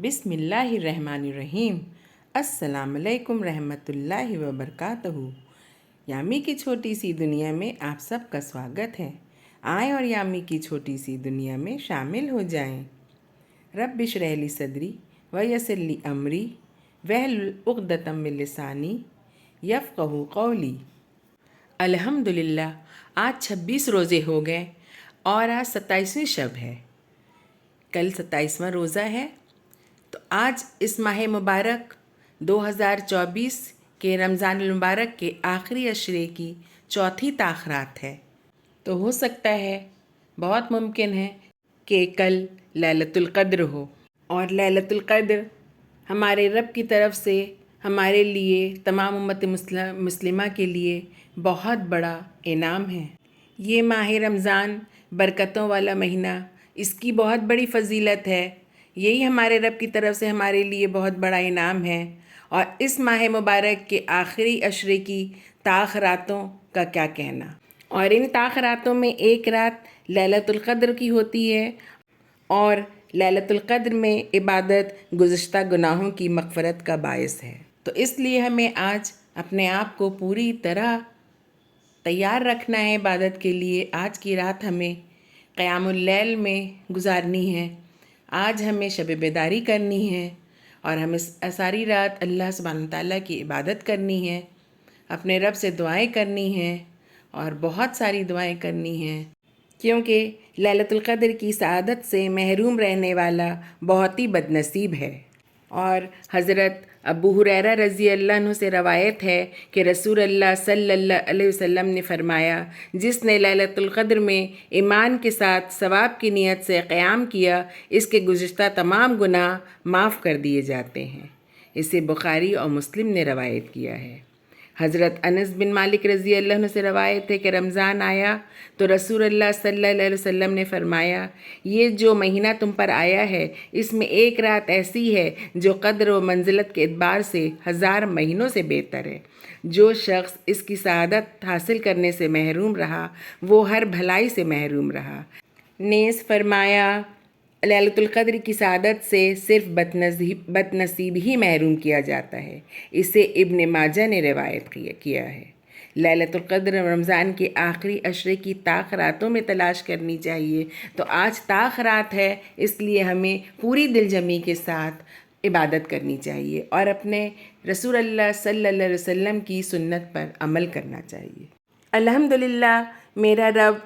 بسم اللہ الرحمن الرحیم۔ السلام علیکم رحمۃ اللہ وبرکاتہ۔ یامی کی چھوٹی سی دنیا میں آپ سب کا سواگت ہے۔ آئیں اور یامی کی چھوٹی سی دنیا میں شامل ہو جائیں۔ رب اشرح لی صدری ویسر لی امری واحلل عقدۃ من لسانی یفقہوا قولی۔ الحمدللہ آج 26 روزے ہو گئے اور آج 27ویں شب ہے۔ کل 27واں روزہ ہے۔ تو آج اس ماہ مبارک 2024 کے رمضان المبارک کے آخری عشرے کی چوتھی تاخرات ہے۔ تو ہو سکتا ہے، بہت ممکن ہے کہ کل لیلۃ القدر ہو، اور لیلۃ القدر ہمارے رب کی طرف سے ہمارے لیے، تمام امت مسلمہ کے لیے بہت بڑا انعام ہے۔ یہ ماہ رمضان برکتوں والا مہینہ، اس کی بہت بڑی فضیلت ہے۔ یہی ہمارے رب کی طرف سے ہمارے لیے بہت بڑا انعام ہے۔ اور اس ماہ مبارک کے آخری عشرے کی تاخراتوں کا کیا کہنا۔ اور ان تاخراتوں میں ایک رات لیلۃ القدر کی ہوتی ہے، اور لیلۃ القدر میں عبادت گزشتہ گناہوں کی مغفرت کا باعث ہے۔ تو اس لیے ہمیں آج اپنے آپ کو پوری طرح تیار رکھنا ہے عبادت کے لیے۔ آج کی رات ہمیں قیام اللیل میں گزارنی ہے۔ آج ہمیں شب بیداری کرنی ہے، اور ہمیں ساری رات اللہ سبحانہ تعالیٰ کی عبادت کرنی ہے، اپنے رب سے دعائیں کرنی ہیں، اور بہت ساری دعائیں کرنی ہیں، کیونکہ لیلۃ القدر کی سعادت سے محروم رہنے والا بہت ہی بد نصیب ہے۔ اور حضرت ابو ہریرہ رضی اللہ عنہ سے روایت ہے کہ رسول اللہ صلی اللہ علیہ وسلم نے فرمایا، جس نے لیلۃ القدر میں ایمان کے ساتھ ثواب کی نیت سے قیام کیا، اس کے گزشتہ تمام گناہ معاف کر دیے جاتے ہیں۔ اسے بخاری اور مسلم نے روایت کیا ہے۔ حضرت انس بن مالک رضی اللہ عنہ سے روایت ہے کہ رمضان آیا تو رسول اللہ صلی اللہ علیہ وسلم نے فرمایا، یہ جو مہینہ تم پر آیا ہے، اس میں ایک رات ایسی ہے جو قدر و منزلت کے اعتبار سے 1000 مہینوں سے بہتر ہے۔ جو شخص اس کی سعادت حاصل کرنے سے محروم رہا، وہ ہر بھلائی سے محروم رہا۔ نیز فرمایا، لیلۃ القدر کی سعادت سے صرف بد نصیب ہی محروم کیا جاتا ہے۔ اسے ابن ماجہ نے روایت کیا ہے۔ لیلۃ القدر رمضان کے آخری عشرے کی تاخراتوں میں تلاش کرنی چاہیے۔ تو آج تاخرات ہے، اس لیے ہمیں پوری دل جمی کے ساتھ عبادت کرنی چاہیے، اور اپنے رسول اللہ صلی اللہ علیہ وسلم کی سنت پر عمل کرنا چاہیے۔ الحمدللہ میرا رب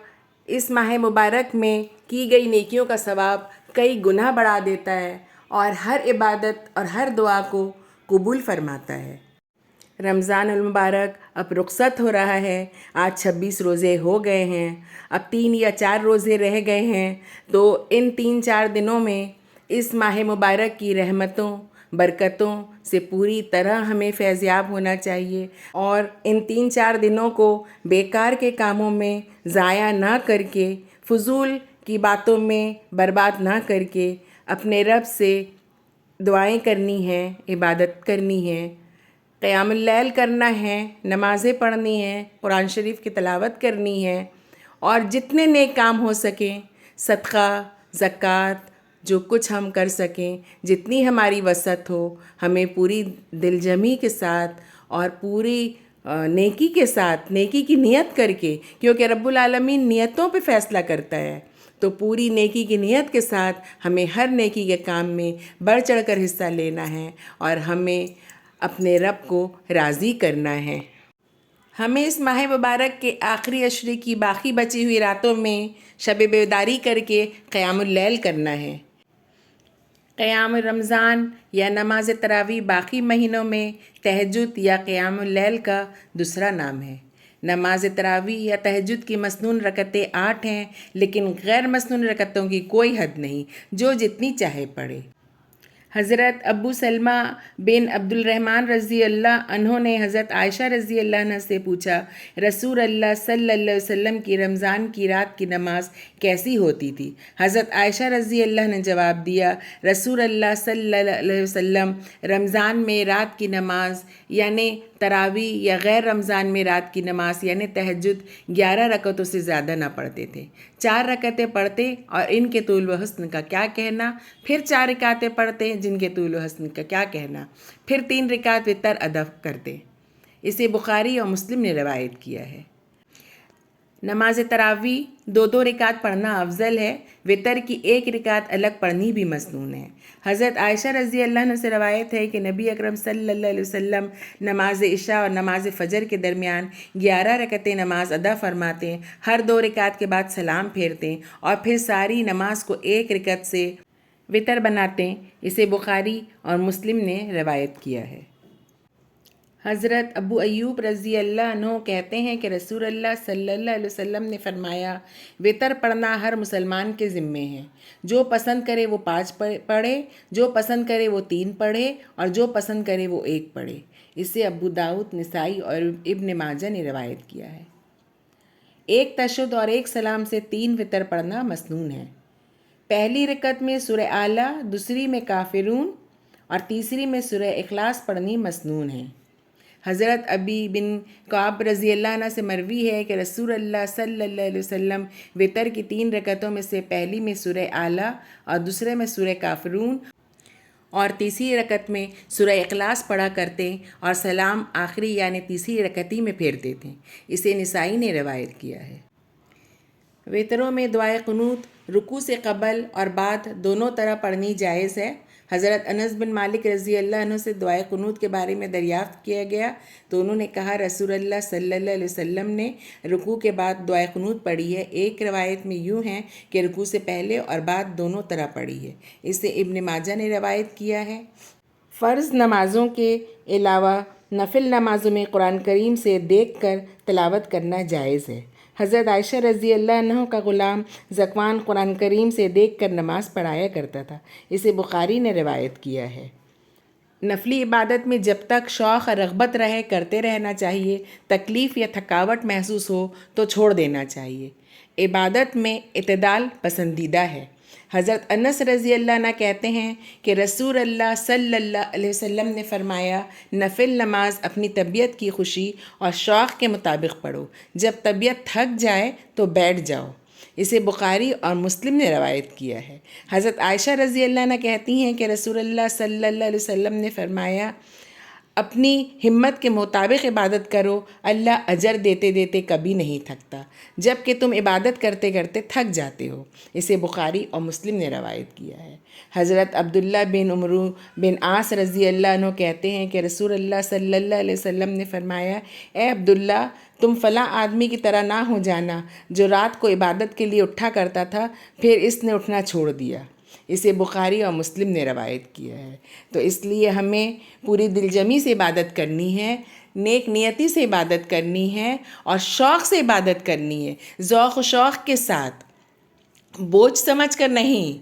اس ماہ مبارک میں کی گئی نیکیوں کا ثواب کئی گناہ بڑھا دیتا ہے، اور ہر عبادت اور ہر دعا کو قبول فرماتا ہے۔ رمضان المبارک اب رخصت ہو رہا ہے۔ آج 26 روزے ہو گئے ہیں، اب 3 یا 4 روزے رہ گئے ہیں۔ تو ان 3-4 دنوں میں اس ماہ مبارک کی رحمتوں، برکتوں سے پوری طرح ہمیں فیضیاب ہونا چاہیے، اور ان 3-4 دنوں کو بیکار کے کاموں میں ضائع نہ کر کے، فضول کی باتوں میں برباد نہ کر کے، اپنے رب سے دعائیں کرنی ہیں، عبادت کرنی ہے، قیام اللیل کرنا ہے، نمازیں پڑھنی ہیں، قرآن شریف کی تلاوت کرنی ہے، اور جتنے نیک کام ہو سکیں، صدقہ، زکوٰۃ، جو کچھ ہم کر سکیں، جتنی ہماری وسعت ہو، ہمیں پوری دل جمی کے ساتھ اور پوری نیکی کے ساتھ، نیکی کی نیت کر کے، کیونکہ رب العالمین نیتوں پہ فیصلہ کرتا ہے، تو پوری نیکی کی نیت کے ساتھ ہمیں ہر نیکی کے کام میں بڑھ چڑھ کر حصہ لینا ہے، اور ہمیں اپنے رب کو راضی کرنا ہے۔ ہمیں اس ماہ مبارک کے آخری عشرے کی باقی بچی ہوئی راتوں میں شب بیداری کر کے قیام اللیل کرنا ہے۔ قیام رمضان یا نماز تراویح باقی مہینوں میں تہجد یا قیام اللیل کا دوسرا نام ہے۔ نماز تراویح یا تہجد کی مسنون رکعتیں 8 ہیں، لیکن غیر مسنون رکعتوں کی کوئی حد نہیں، جو جتنی چاہے پڑھے۔ حضرت ابو سلمہ بن عبد الرحمن رضی اللہ عنہ نے حضرت عائشہ رضی اللہ عنہ سے پوچھا، رسول اللہ صلی اللہ علیہ وسلم کی رمضان کی رات کی نماز کیسی ہوتی تھی؟ حضرت عائشہ رضی اللہ نے جواب دیا، رسول اللہ صلی اللہ علیہ وسلم رمضان میں رات کی نماز یعنی تراویح یا غیر رمضان میں رات کی نماز یعنی تہجد 11 رکعتوں سے زیادہ نہ پڑھتے تھے۔ 4 रकतें पढ़ते और इनके तूल व हुस्न का क्या कहना, फिर 4 रकातें पढ़ते जिनके तूल व हुस्न का क्या कहना, फिर 3 रकात वितर अदा करते। इसे बुखारी और मुस्लिम ने रवायत किया है। नमाज तरावी 2-2 रकात पढ़ना अफजल है। वितर की 1 रकात अलग पढ़नी भी मसनून है। हज़रत आयशा रज़ी अल्लाह अन्हा से रवायत है कि नबी अकरम सल्लल्लाहु अलैहि वसल्लम नमाज इशा और नमाज फ़जर के दरमियान 11 रकतें नमाज अदा फरमाते, हर 2 रकात के बाद सलाम फेरते और फिर सारी नमाज को 1 रकत से वितर बनाते। इसे बुखारी और मुस्लिम ने रवायत किया है। हज़रत अबू अय्यूब रज़ी अल्लाह अन्हु कहते हैं कि रसूलुल्लाह सल्लल्लाहु अलैहि वसल्लम ने फरमाया, वितर पढ़ना हर मुसलमान के ज़िम्मे है। जो पसंद करे वो 5 पढ़े, जो पसंद करे वो 3 पढ़े और जो पसंद करे वो 1 पढ़े। इसे अबू दाऊद, निसाई और इब्न माजा ने रवायत किया है। 1 तशहुद और 1 सलाम से 3 वितर पढ़ना मसनून है। पहली रकत में सूरह आला, दूसरी में काफिरून और तीसरी में सूरह इखलास पढ़नी मसनून है। हज़रत अबी बिन काब रज़ी अल्लाह अन्हु से मरवी है कि रसूलुल्लाह सल्लल्लाहु अलैहि वसल्लम वितर की 3 रकतों में से पहली में सूरह आला और दूसरे में सूरह काफिरून और तीसरी रकत में सूरह इखलास पढ़ा करते और सलाम आखिरी यानी तीसरी रकत ही में फेरते थे। इसे निसाई ने रवायत किया है। वितरों में दुआए कुनूत रुकू से कबल और बाद दोनों तरह पढ़नी जायज़ है। हज़रत अनस बिन मालिक रज़ी अल्लाह अन्हु से दुआए कुनूत के बारे में दरियाफ़्त किया गया तो उन्होंने कहा, रसूलुल्लाह सल्लल्लाहु अलैहि वसल्लम ने रुकू के बाद दुआए कुनूत पढ़ी है। एक रवायत में यूँ है कि रुकू से पहले और बाद दोनों तरह पढ़ी है। इसे इब्न माजा ने रवायत किया है। फ़र्ज़ नमाज़ों के अलावा नफिल नमाज़ों में कुरान करीम से देख कर तिलावत करना जायज़ है। हज़रत आयशा रज़ी अल्लाह अन्हा का ग़ुलाम ज़कवान कुरान करीम से देख कर नमाज़ पढ़ाया करता था। इसे बुखारी ने रिवायत किया है। नफली इबादत में जब तक शौक़ और रग़बत रहे करते रहना चाहिए। तकलीफ़ या थकावट महसूस हो तो छोड़ देना चाहिए। इबादत में इत्दाल पसंदीदा है। हज़रत अनस रज़ी अल्लाह अन्हु कहते हैं कि रसूल अल्लाह सल्लल्लाहु अलैहि वसल्लम ने फ़रमाया, नफिल नमाज अपनी तबीयत की खुशी और शौक़ के मुताबिक पढ़ो। जब तबीयत थक जाए तो बैठ जाओ। इसे बुखारी और मुस्लिम ने रवायत किया है। हज़रत आयशा रज़ी अल्लाह अन्हा कहती हैं कि रसूलुल्लाह सल्लल्लाहु अलैहि वसल्लम ने फ़रमाया, अपनी हिम्मत के मुताबिक इबादत करो, अल्लाह अजर देते देते कभी नहीं थकता, जबकि तुम इबादत करते करते थक जाते हो। इसे बुखारी और मुस्लिम ने रवायत किया है। हज़रत अब्दुल्ला बिन उमरू बिन आस रज़ी अल्लाह अन्हु कहते हैं कि रसूलुल्लाह सल्लल्लाहु अलैहि वसल्लम ने फ़रमाया, ए अब्दुल्ला, तुम फ़लाँ आदमी की तरह ना हो जाना जो रात को इबादत के लिए उठा करता था, फिर इसने उठना छोड़ दिया। इसे बुखारी और मुस्लिम ने रवायत किया है। तो इसलिए हमें पूरी दिलजमी से इबादत करनी है, नेक नियति से इबादत करनी है और शौक़ से इबादत करनी है। ज़ौक़ शौक़ के साथ, बोझ समझ कर नहीं।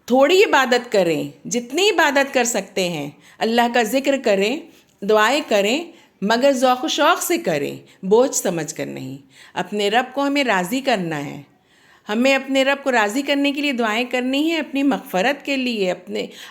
थोड़ी इबादत करें, जितनी इबादत कर सकते हैं। अल्लाह का ज़िक्र करें, दुआएं करें, मगर ज़ौक़ शौक़ से करें, बोझ समझ कर नहीं। अपने रब को हमें राज़ी करना है। हमें अपने रब को राज़ी करने के लिए दुआएं करनी है, अपनी मग़फ़रत के लिए,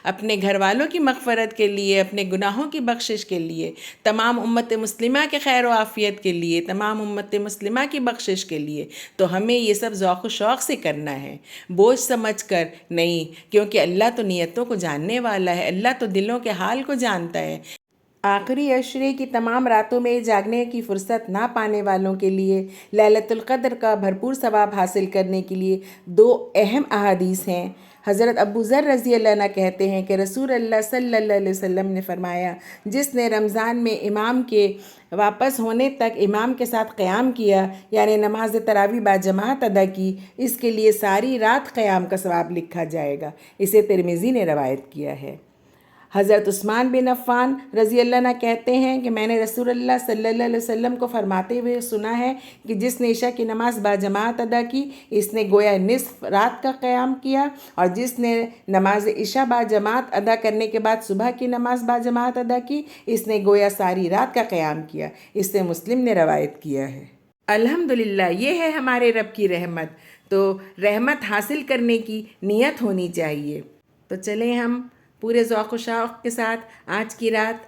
अपने घर वालों की मग़फ़रत के लिए, अपने गुनाहों की बख्शिश के लिए, तमाम उम्मत मुस्लिमा के खैर व आफ़ियत के लिए, तमाम उम्मत मुस्लिमा की बख्शिश के लिए। तो हमें ये सब ज़ौक़ शौक़ से करना है, बोझ समझ कर नहीं, क्योंकि अल्लाह तो नीयतों को जानने वाला है, अल्लाह तो दिलों के हाल को जानता है। आखिरी अशरे की तमाम रातों में जागने की फ़ुर्सत ना पाने वालों के लिए लैलतुल क़द्र का भरपूर सवाब हासिल करने के लिए 2 अहम अहादीस हैं। हज़रत अबू ज़र रज़ी अल्लाह अन्हु कहते हैं कि रसूल अल्लाह सल्लल्लाहु अलैहि वसल्लम ने फ़रमाया, जिसने रमज़ान में इमाम के वापस होने तक इमाम के साथ क़याम किया, यानी नमाज तरावी बाजमात अदा की, इसके लिए सारी रात क़याम का सवाब लिखा जाएगा। इसे तिरमिज़ी ने रवायत किया है। हज़रत उस्मान बिन अफ़्फ़ान रज़ी अल्लाह अन्हु कहते हैं कि मैंने रसूलुल्लाह सल्लल्लाहु अलैहि वसल्लम को फरमाते हुए सुना है कि जिसने इशा की नमाज़ बाजमात अदा की, इसने गोया निस्फ़ रात का क़याम किया, और जिसने नमाज इशा बाजमात अदा करने के बाद सुबह की नमाज़ बाजमात अदा की, इसने गोया सारी रात का क़याम किया। इससे मुस्लिम ने रवायत किया है। अल्हम्दुलिल्लाह, ये है हमारे रब की रहमत। तो रहमत हासिल करने की नीयत होनी चाहिए। तो चलें हम पूरे ज़ौक़ व शौक़ के साथ आज की रात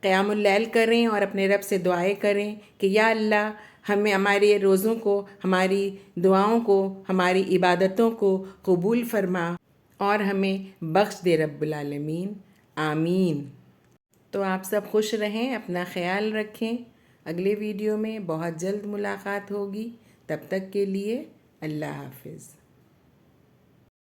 क़यामुल लैल करें और अपने रब से दुआएं करें कि या अल्लाह, ہمیں ہمارے روزوں کو، ہماری دعاؤں کو، ہماری عبادتوں کو قبول فرما اور ہمیں بخش دے رب العالمین، آمین۔ تو آپ سب خوش رہیں، اپنا خیال رکھیں۔ اگلے ویڈیو میں بہت جلد ملاقات ہوگی، تب تک کے لیے اللہ حافظ۔